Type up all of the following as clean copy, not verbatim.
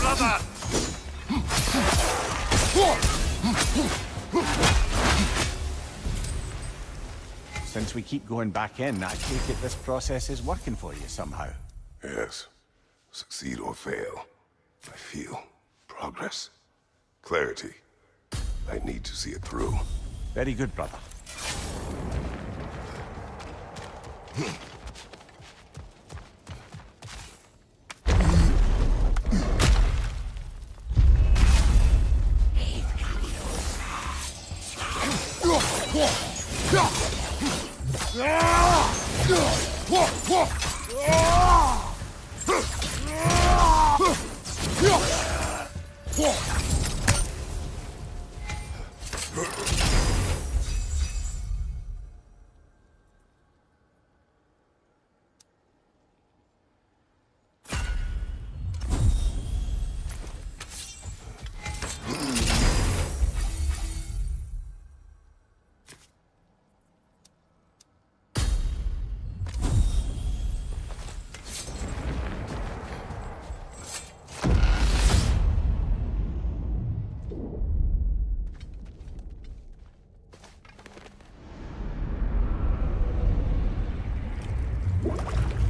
brother! Since we keep going back in, I take it this process is working for you somehow. Yes. Succeed or fail, I feel progress. Clarity. I need to see it through. Very good, brother.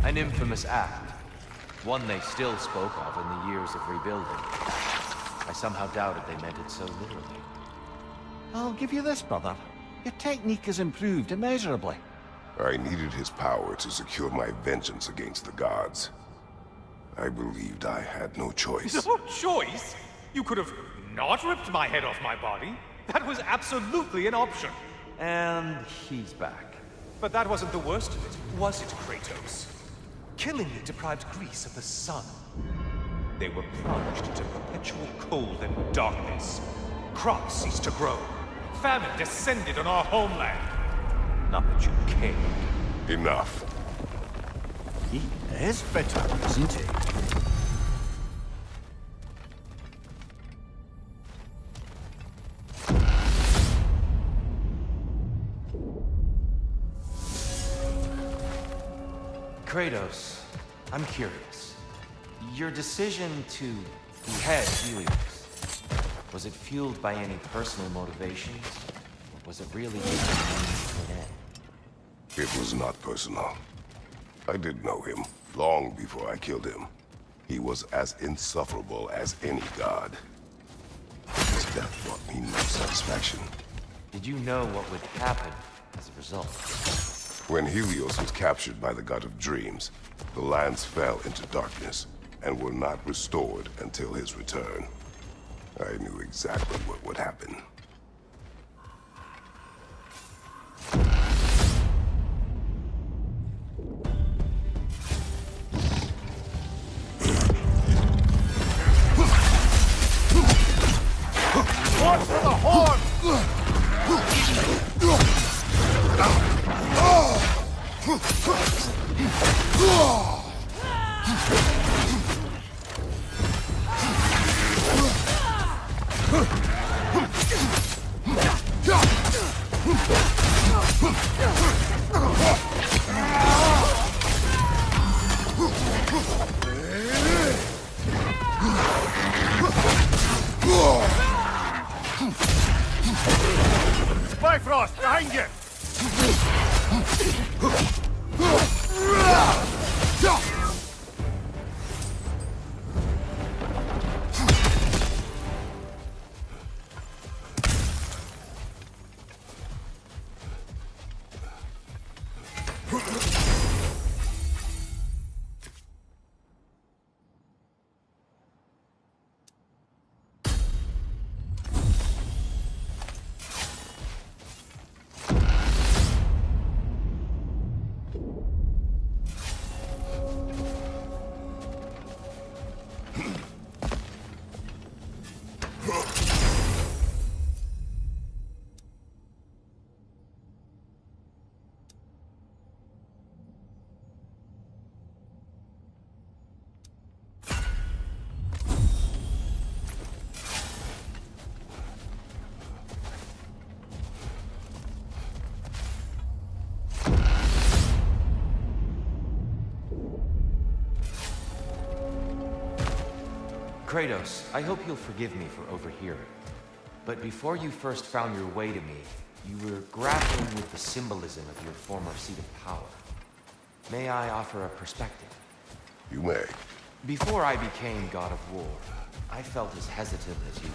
An infamous act. One they still spoke of in the years of rebuilding. I somehow doubted they meant it so literally. I'll give you this, brother. Your technique has improved immeasurably. I needed his power to secure my vengeance against the gods. I believed I had no choice. No choice? You could have not ripped my head off my body. That was absolutely an option. And he's back. But that wasn't the worst of it, was it, Kratos? Killing me deprived Greece of the sun. They were plunged into perpetual cold and darkness. Crops ceased to grow. Famine descended on our homeland. Not that you cared. Enough. He is bitter, isn't he? Kratos, I'm curious. Your decision to behead Helios, was it fueled by any personal motivations? Or was it really just a means to an end? It was not personal. I did know him, long before I killed him. He was as insufferable as any god. His death brought me no satisfaction. Did you know what would happen as a result? When Helios was captured by the god of dreams, the lands fell into darkness and were not restored until his return. I knew exactly what would happen. Watch for the horn! Bifrost, behind you! Kratos, I hope you'll forgive me for overhearing. But before you first found your way to me, you were grappling with the symbolism of your former seat of power. May I offer a perspective? You may. Before I became God of War, I felt as hesitant as you did.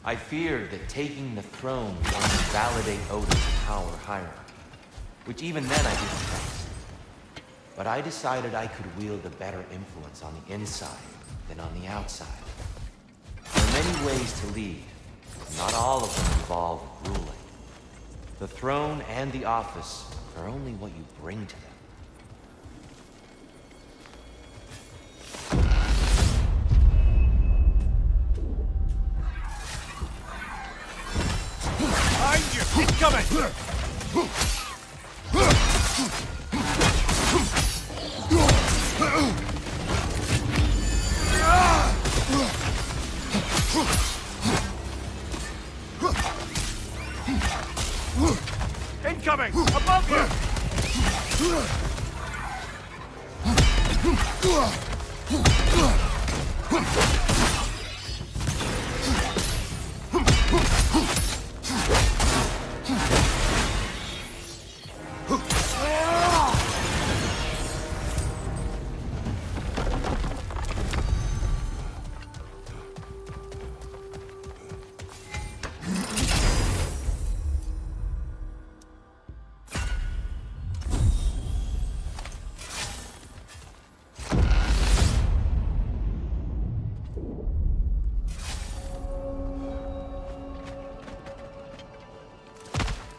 I feared that taking the throne would only validate Odin's power hierarchy, which even then I didn't trust. But I decided I could wield a better influence on the inside than on the outside. There are many ways to lead, but not all of them involve ruling. The throne and the office are only what you bring to them. Behind you! He's coming! Incoming! Above you!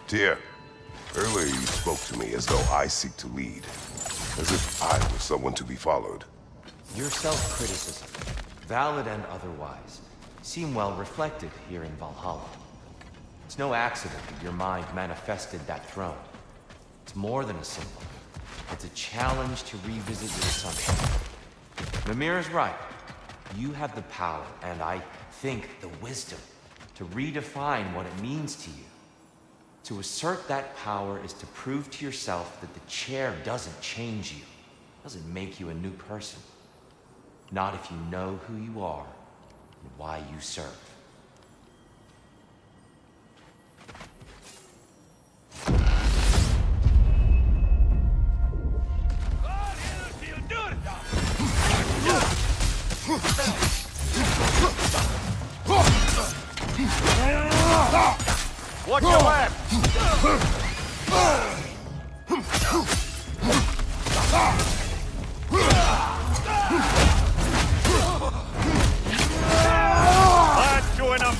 Tyr, earlier you spoke to me as though I seek to lead. As if I were someone to be followed. Your self-criticism, valid and otherwise, seem well reflected here in Valhalla. It's no accident that your mind manifested that throne. It's more than a symbol. It's a challenge to revisit your assumptions. Mimir is right. You have the power, and I think the wisdom, to redefine what it means to you. To assert that power is to prove to yourself that the chair doesn't change you, doesn't make you a new person. Not if you know who you are and why you serve. Watch your left! Let's join up!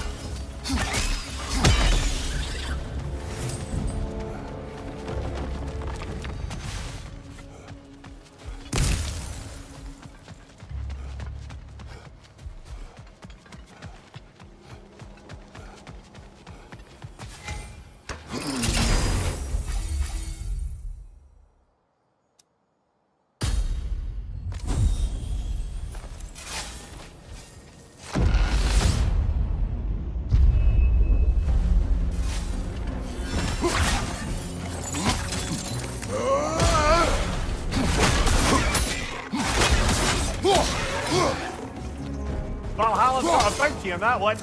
Valhalla's got a bounty on that one.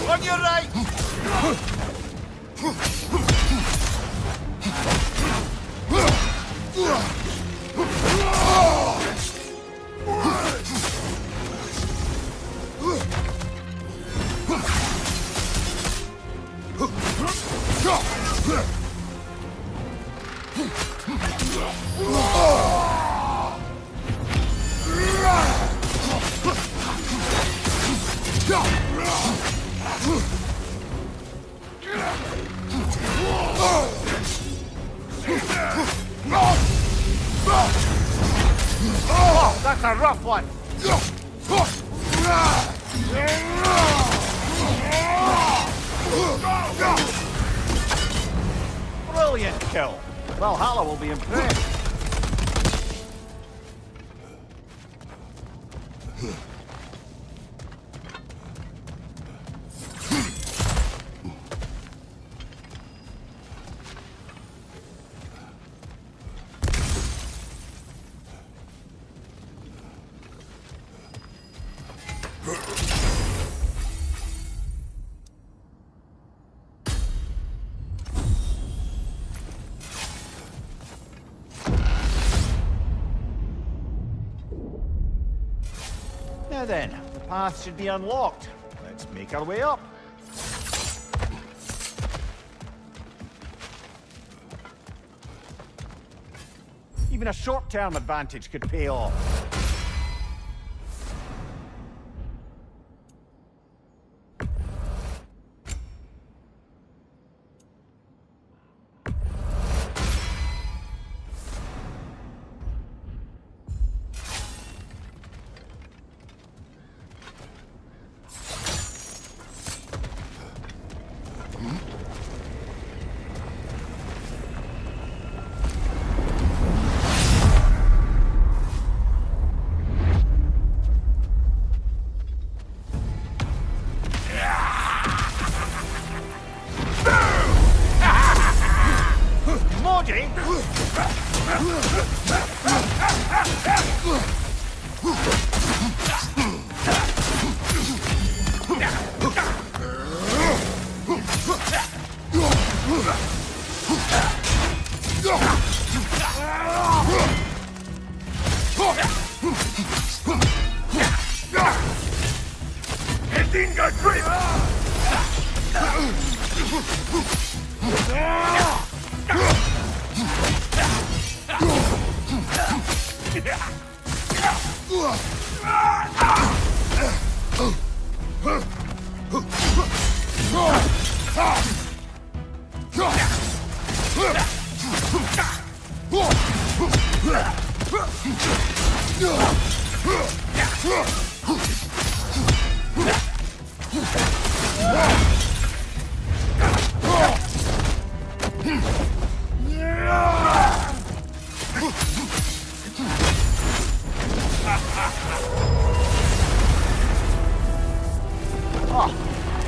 On your right! That's a rough one! Brilliant kill! Valhalla will be impressed. Now then, the path should be unlocked. Let's make our way up. Even a short-term advantage could pay off.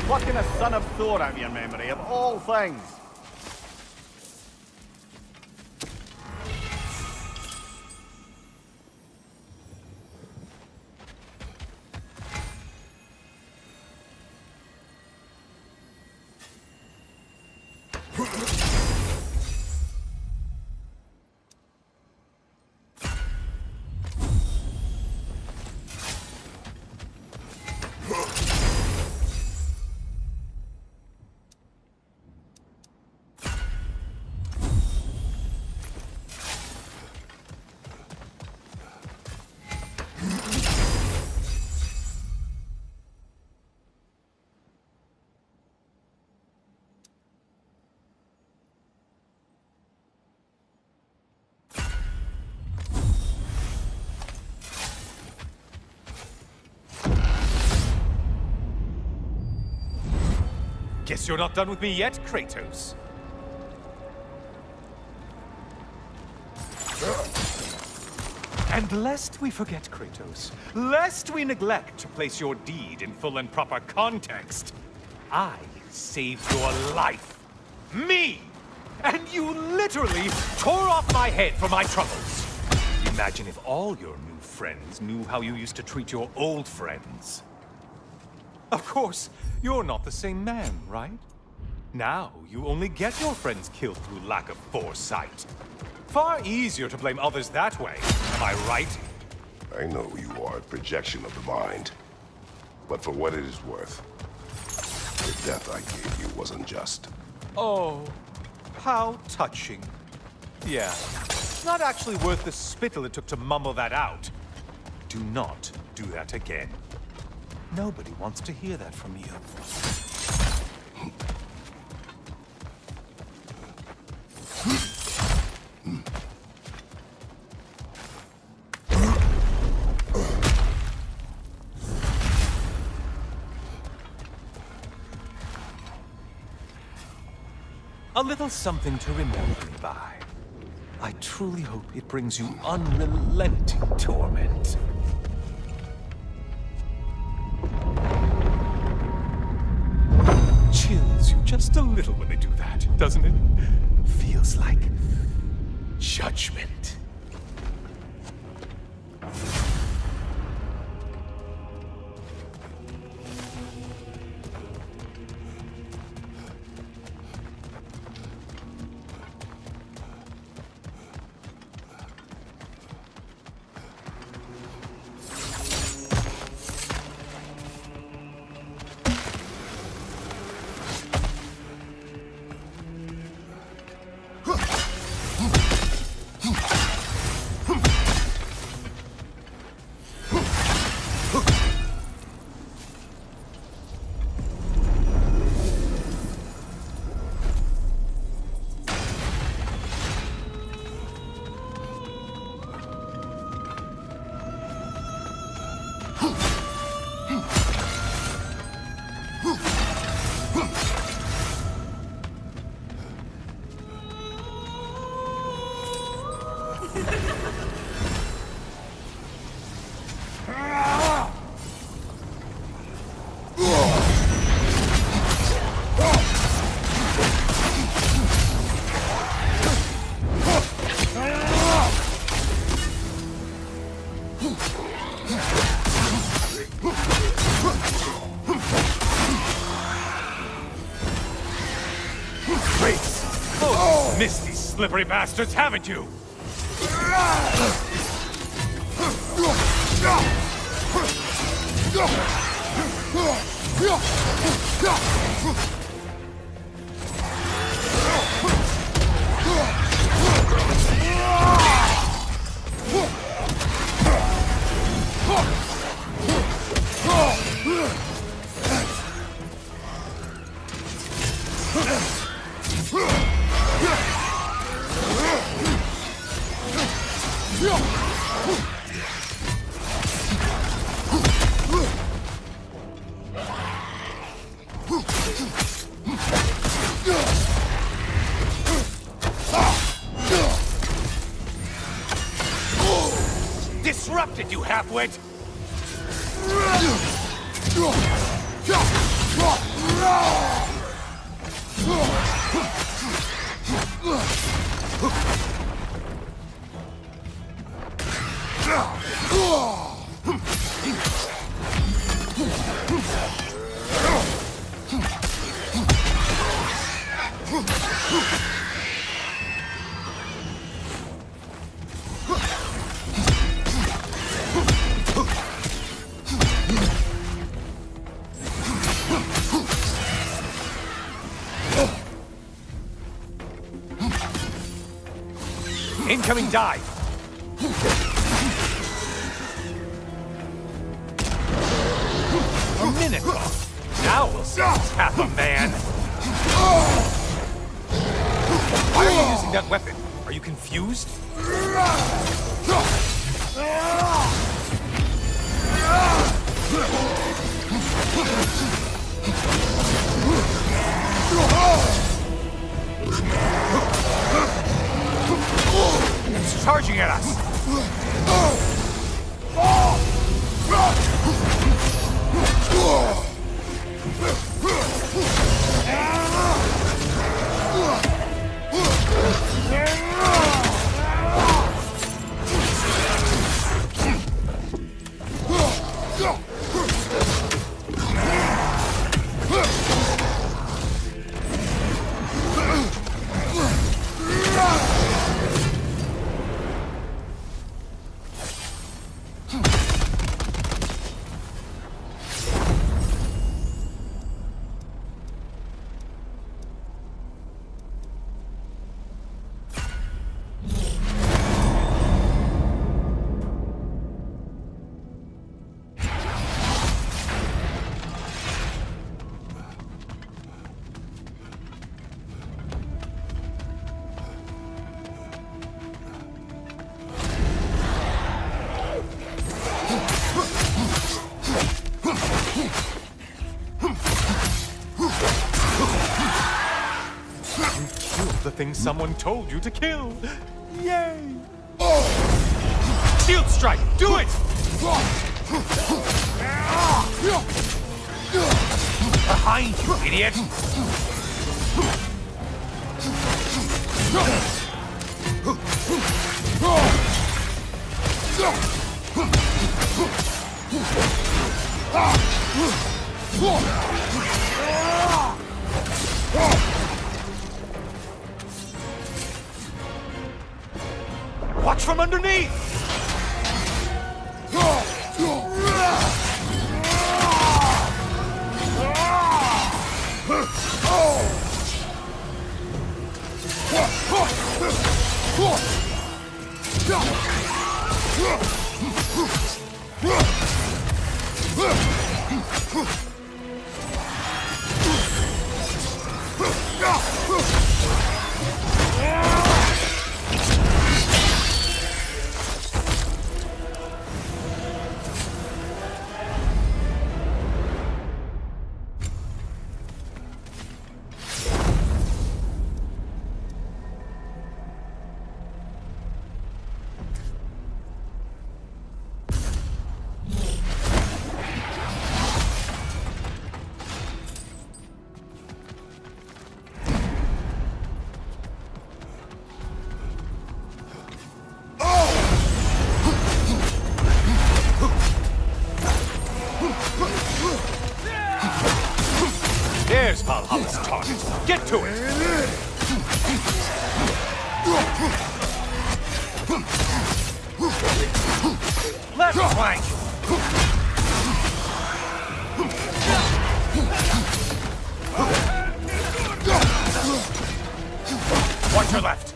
Plucking a son of Thor out of your memory, of all things. Guess you're not done with me yet, Kratos. And lest we forget, Kratos, lest we neglect to place your deed in full and proper context, I saved your life. Me! And you literally tore off my head for my troubles. Imagine if all your new friends knew how you used to treat your old friends. Of course, you're not the same man, right? Now, you only get your friends killed through lack of foresight. Far easier to blame others that way, am I right? I know you are a projection of the mind. But for what it is worth, the death I gave you wasn't just. Oh, how touching. Yeah, not actually worth the spittle it took to mumble that out. Do not do that again. Nobody wants to hear that from you. A little something to remember me by. I truly hope it brings you unrelenting torment. Chills you just a little when they do that, doesn't it? Feels like judgment. Missed these slippery bastards, haven't you? Disrupted, you half-wit! Incoming dive! A minute off. Now we'll see who's half a man. Why are you using that weapon? Are you confused? It's charging at us! the thing someone told you to kill. Yay! Shield strike! Do it! Behind you, idiot! Watch from underneath! There's Valhalla's target. Get to it! Left flank! Watch your left!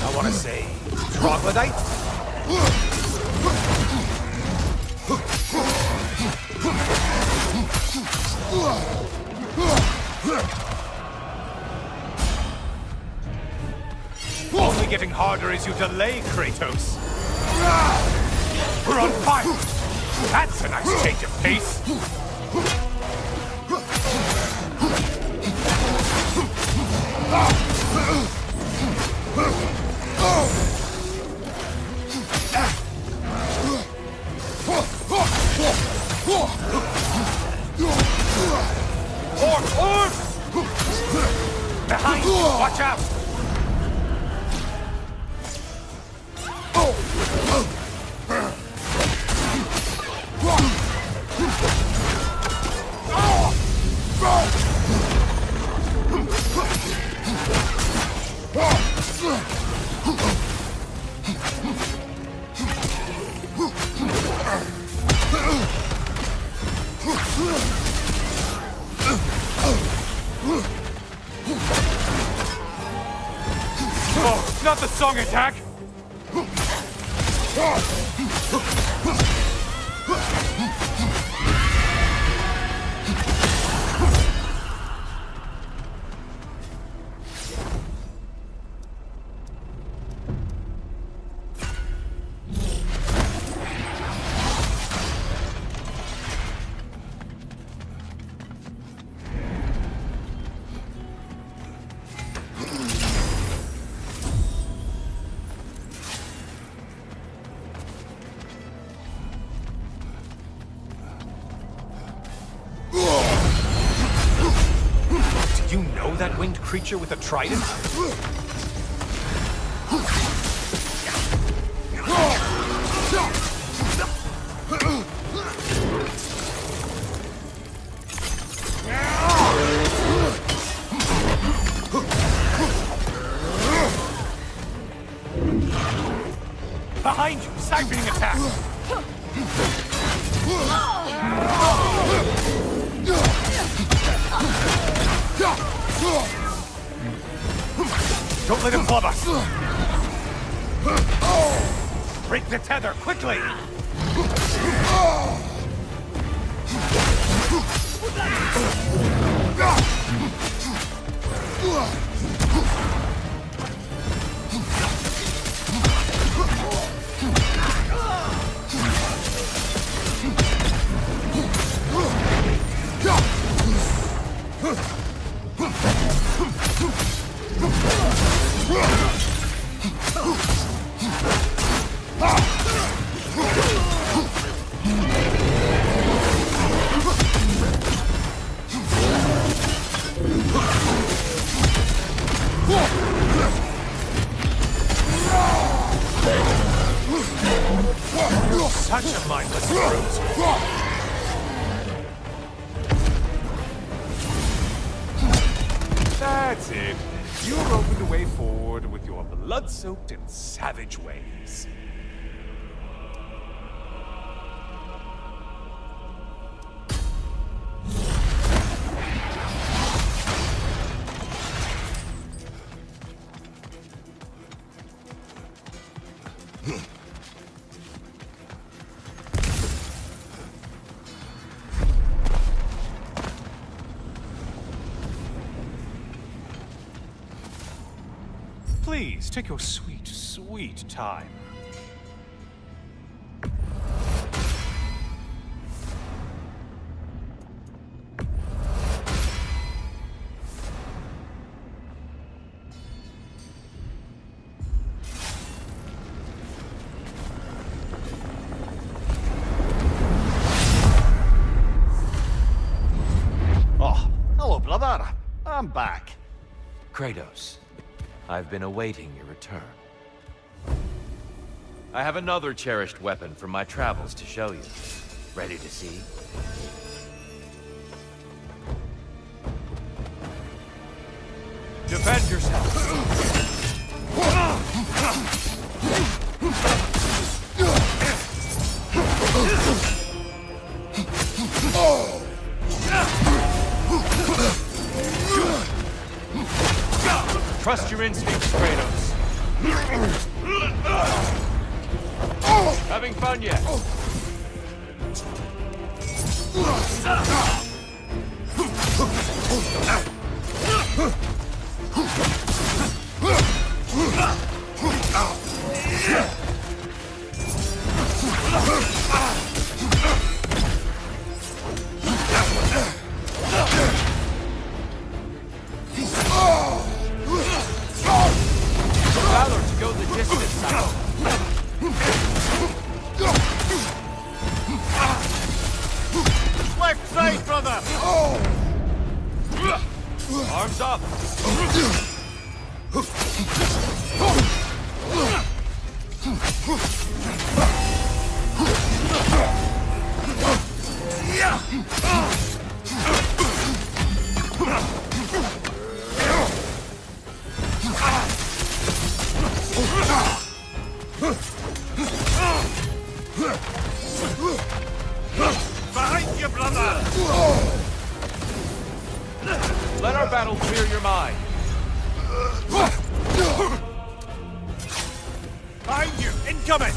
I want to say, troglodyte? Only getting harder as you delay, Kratos. We're on fire! That's a nice change of pace! Orc! Behind you! Watch out! Oh, not the song attack! You know that winged creature with a trident? Behind you! Siphoning attack! Don't let him club us! Break the tether, quickly! Such a mindless brute! That's it. You've opened a way forward with your blood-soaked and savage ways. Please, take your sweet, sweet time. Oh, hello, brother. I'm back. Kratos, I've been awaiting your return. I have another cherished weapon from my travels to show you. Ready to see? Defend yourself. Trust your instincts, Kratos. Having fun yet? Valor to go the distance, son. Left side, brother! Arms up. Behind you, brother! Let our battle clear your mind. Behind you! Incoming!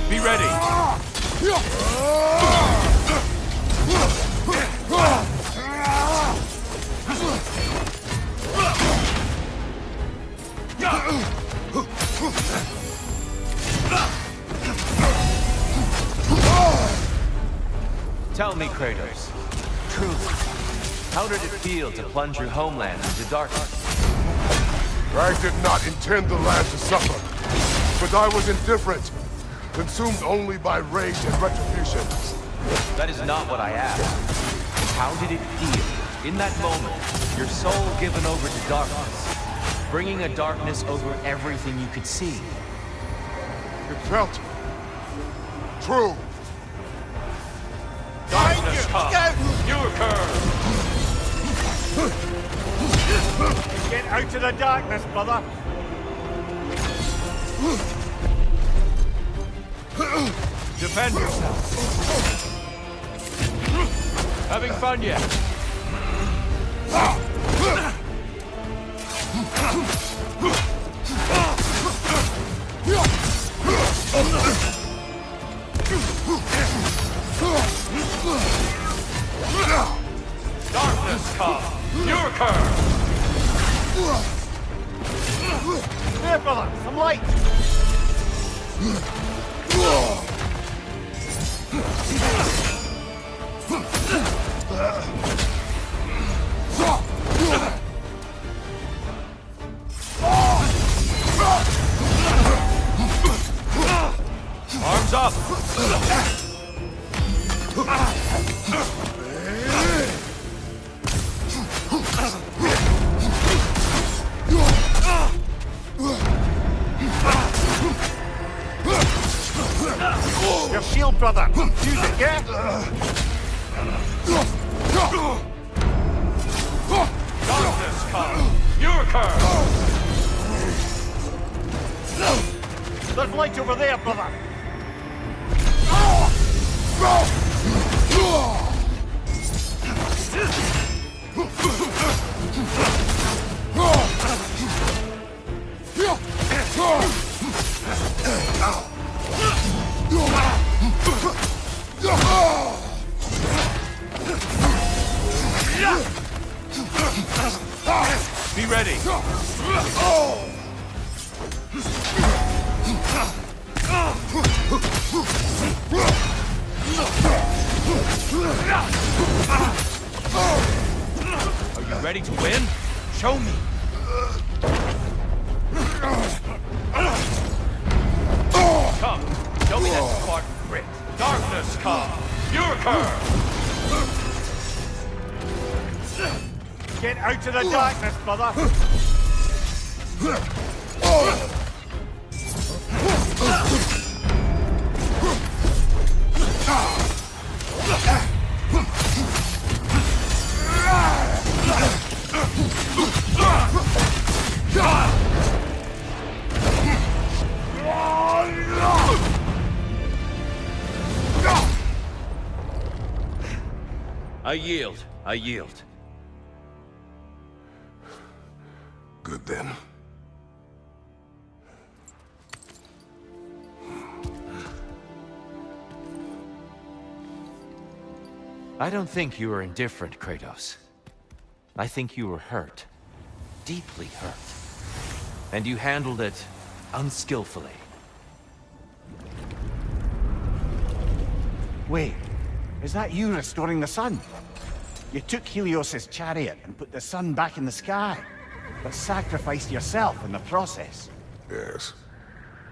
Be ready. Tell me, Kratos, truly, how did it feel to plunge your homeland into darkness? I did not intend the land to suffer. But I was indifferent, consumed only by rage and retribution. That is not what I asked. How did it feel, in that moment, your soul given over to darkness, bringing a darkness over everything you could see? It felt true. Darkness come! Your curve! Get out of the darkness, brother! Defend yourself! Having fun yet? Darkness come! Your curve! There, brother! Some light! Arms up! Your shield, brother! Use it, yeah? Darkness come! Your curve! There's light over there, brother! Be ready! Are you ready to win? Show me! Come, show me that Spartan grit. Darkness come! Your curve! Get out of the darkness, brother! I yield. I yield. Good then. I don't think you were indifferent, Kratos. I think you were hurt. Deeply hurt. And you handled it unskillfully. Wait, is that you restoring the sun? You took Helios's chariot and put the sun back in the sky, but sacrificed yourself in the process. Yes.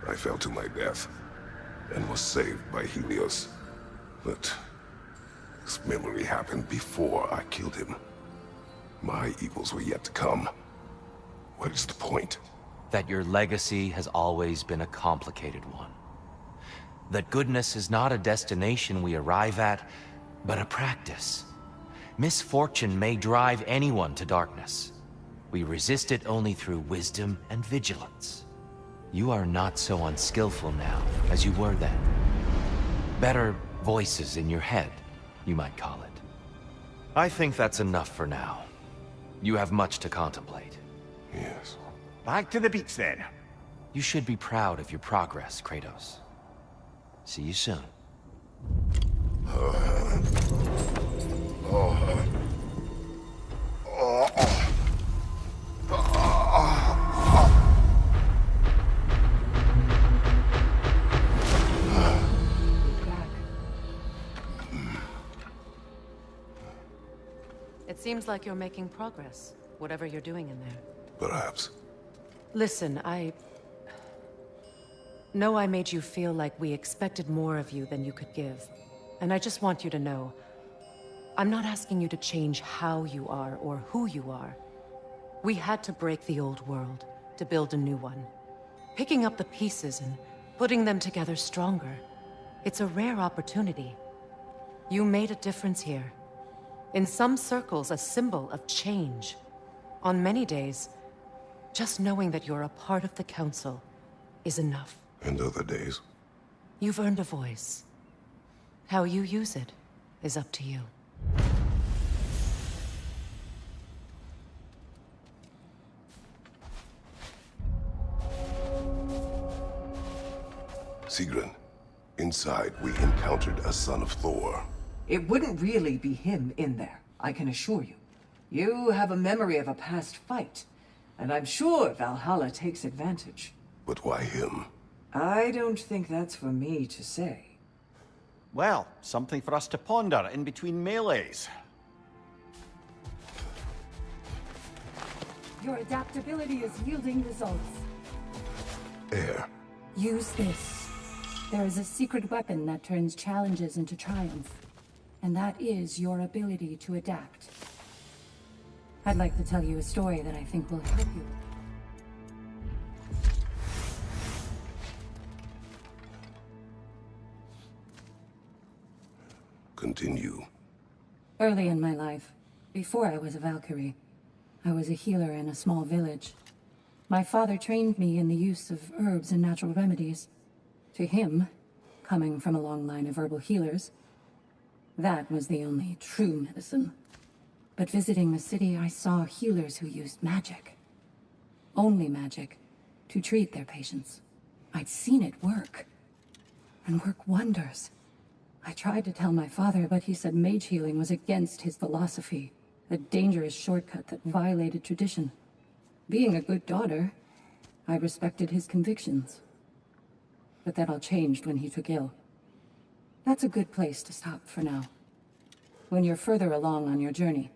I fell to my death, and was saved by Helios. But this memory happened before I killed him. My evils were yet to come. What is the point? That your legacy has always been a complicated one. That goodness is not a destination we arrive at, but a practice. Misfortune may drive anyone to darkness. We resist it only through wisdom and vigilance. You are not so unskillful now as you were then. Better voices in your head, you might call it. I think that's enough for now. You have much to contemplate. Yes. Back to the beach then. You should be proud of your progress, Kratos. See you soon. It seems like you're making progress, whatever you're doing in there. Perhaps. Listen, Know I made you feel like we expected more of you than you could give. And I just want you to know, I'm not asking you to change how you are or who you are. We had to break the old world to build a new one. Picking up the pieces and putting them together stronger. It's a rare opportunity. You made a difference here. In some circles, a symbol of change. On many days, just knowing that you're a part of the Council is enough. And other days? You've earned a voice. How you use it is up to you. Sigrun, inside we encountered a son of Thor. It wouldn't really be him in there, I can assure you. You have a memory of a past fight, and I'm sure Valhalla takes advantage. But why him? I don't think that's for me to say. Well, something for us to ponder in between melees. Your adaptability is yielding results. Air. Use this. There is a secret weapon that turns challenges into triumph. And that is your ability to adapt. I'd like to tell you a story that I think will help you. Continue. Early in my life, before I was a Valkyrie, I was a healer in a small village. My father trained me in the use of herbs and natural remedies. To him, coming from a long line of herbal healers, that was the only true medicine. But visiting the city, I saw healers who used magic. Only magic, to treat their patients. I'd seen it work. And work wonders. I tried to tell my father, but he said mage healing was against his philosophy. A dangerous shortcut that violated tradition. Being a good daughter, I respected his convictions. But that all changed when he took ill. That's a good place to stop for now. When you're further along on your journey,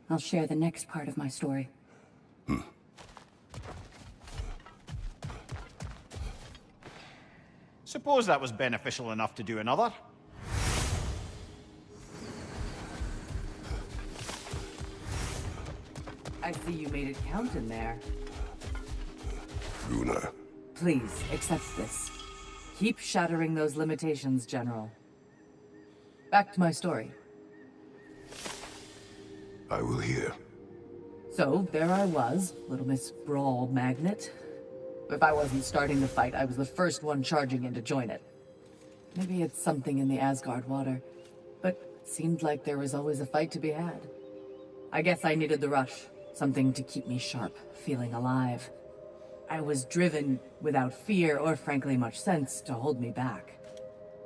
I'll share the next part of my story. Suppose that was beneficial enough to do another. I see you made it count in there. Runa. Please, accept this. Keep shattering those limitations, General. Back to my story. I will hear. So, there I was, Little Miss Brawl Magnet. If I wasn't starting the fight, I was the first one charging in to join it. Maybe it's something in the Asgard water, but it seemed like there was always a fight to be had. I guess I needed the rush, something to keep me sharp, feeling alive. I was driven without fear or frankly much sense to hold me back.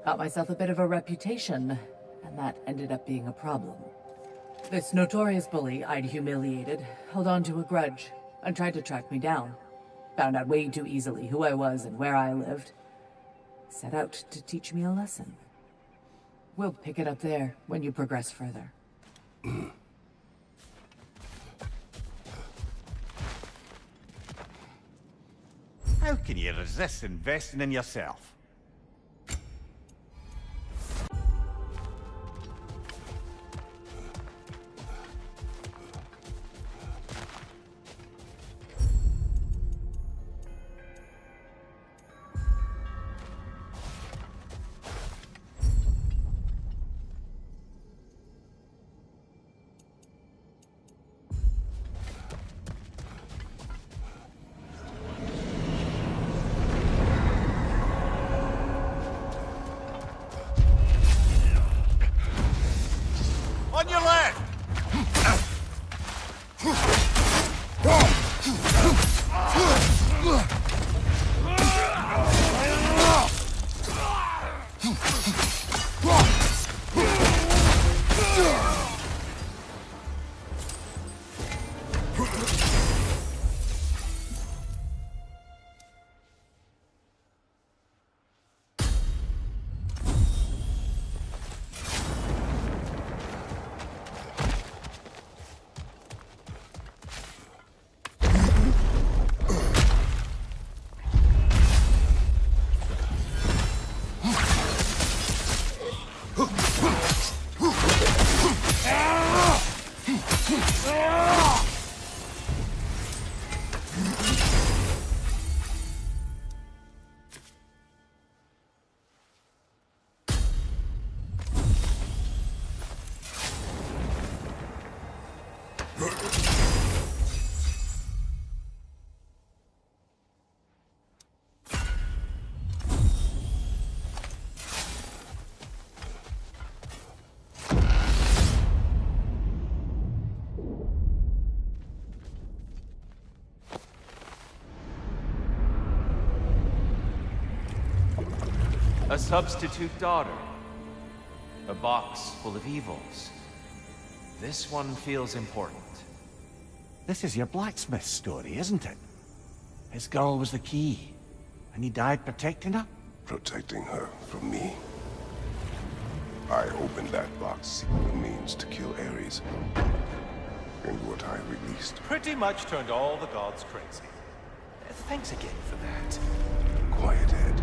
Got myself a bit of a reputation, and that ended up being a problem. This notorious bully I'd humiliated held on to a grudge and tried to track me down. Found out way too easily who I was and where I lived. Set out to teach me a lesson. We'll pick it up there when you progress further. How can you resist investing in yourself? A substitute daughter. A box full of evils. This one feels important. This is your blacksmith story, isn't it? His girl was the key, and he died protecting her? Protecting her from me. I opened that box seeking the means to kill Ares. And what I released. Pretty much turned all the gods crazy. Thanks again for that. Quiet head.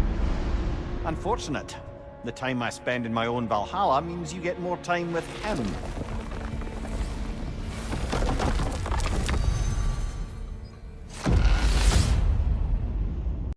Unfortunate. The time I spend in my own Valhalla means you get more time with him.